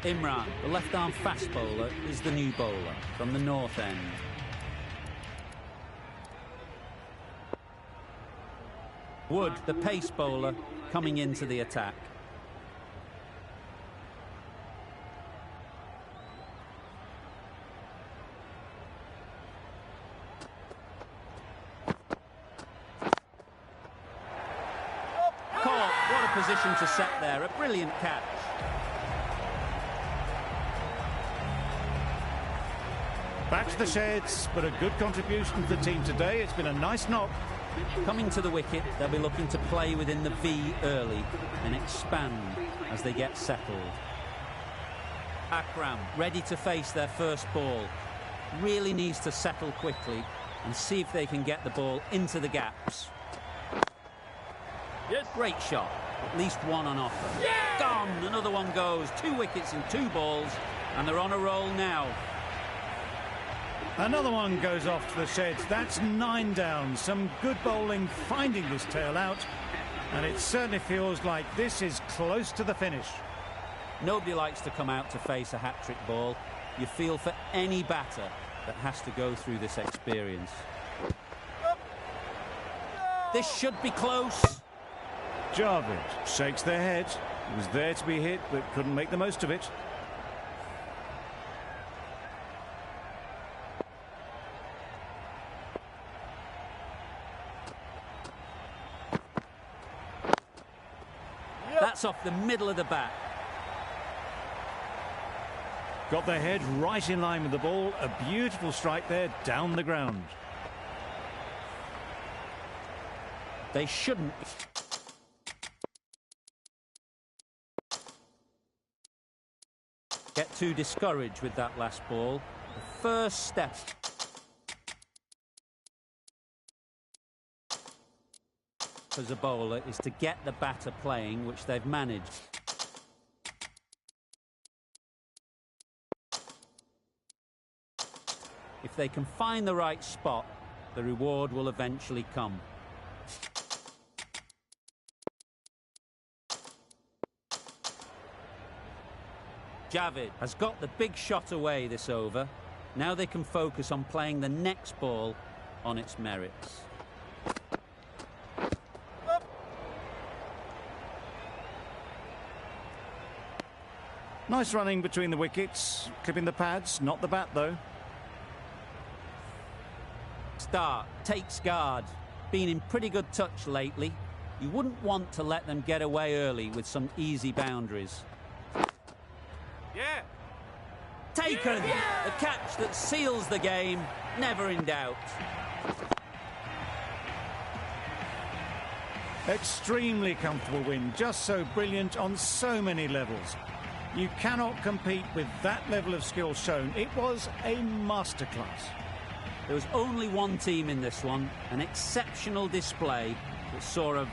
Imran, the left-arm fast bowler, is the new bowler from the north end. Wood, the pace bowler, coming into the attack. Caught, what a position to set there, a brilliant catch. Back to the sheds, but a good contribution to the team today. It's been a nice knock. Coming to the wicket, they'll be looking to play within the V early and expand as they get settled. Akram ready to face their first ball. Really needs to settle quickly and see if they can get the ball into the gaps. Yes. Great shot. At least one on offer. Yeah! Gone. Another one goes. 2 wickets in 2 balls, and they're on a roll now. Another one goes off to the sheds. That's 9 down. Some good bowling finding this tail out, and it certainly feels like this is close to the finish. Nobody likes to come out to face a hat-trick ball. You feel for any batter that has to go through this experience. This should be close. Javed shakes their head. It was there to be hit, but couldn't make the most of it. That's off the middle of the bat. Got their head right in line with the ball. A beautiful strike there down the ground. They shouldn't get too discouraged with that last ball. The first step as a bowler is to get the batter playing, which they've managed. If they can find the right spot, the reward will eventually come. Javid has got the big shot away this over. Now they can focus on playing the next ball on its merits. Nice running between the wickets, clipping the pads, not the bat though. Start, takes guard. Been in pretty good touch lately. You wouldn't want to let them get away early with some easy boundaries. Yeah. Taken! The catch that seals the game, never in doubt. Extremely comfortable win, just so brilliant on so many levels. You cannot compete with that level of skill shown. It was a masterclass. There was only one team in this one, an exceptional display that saw a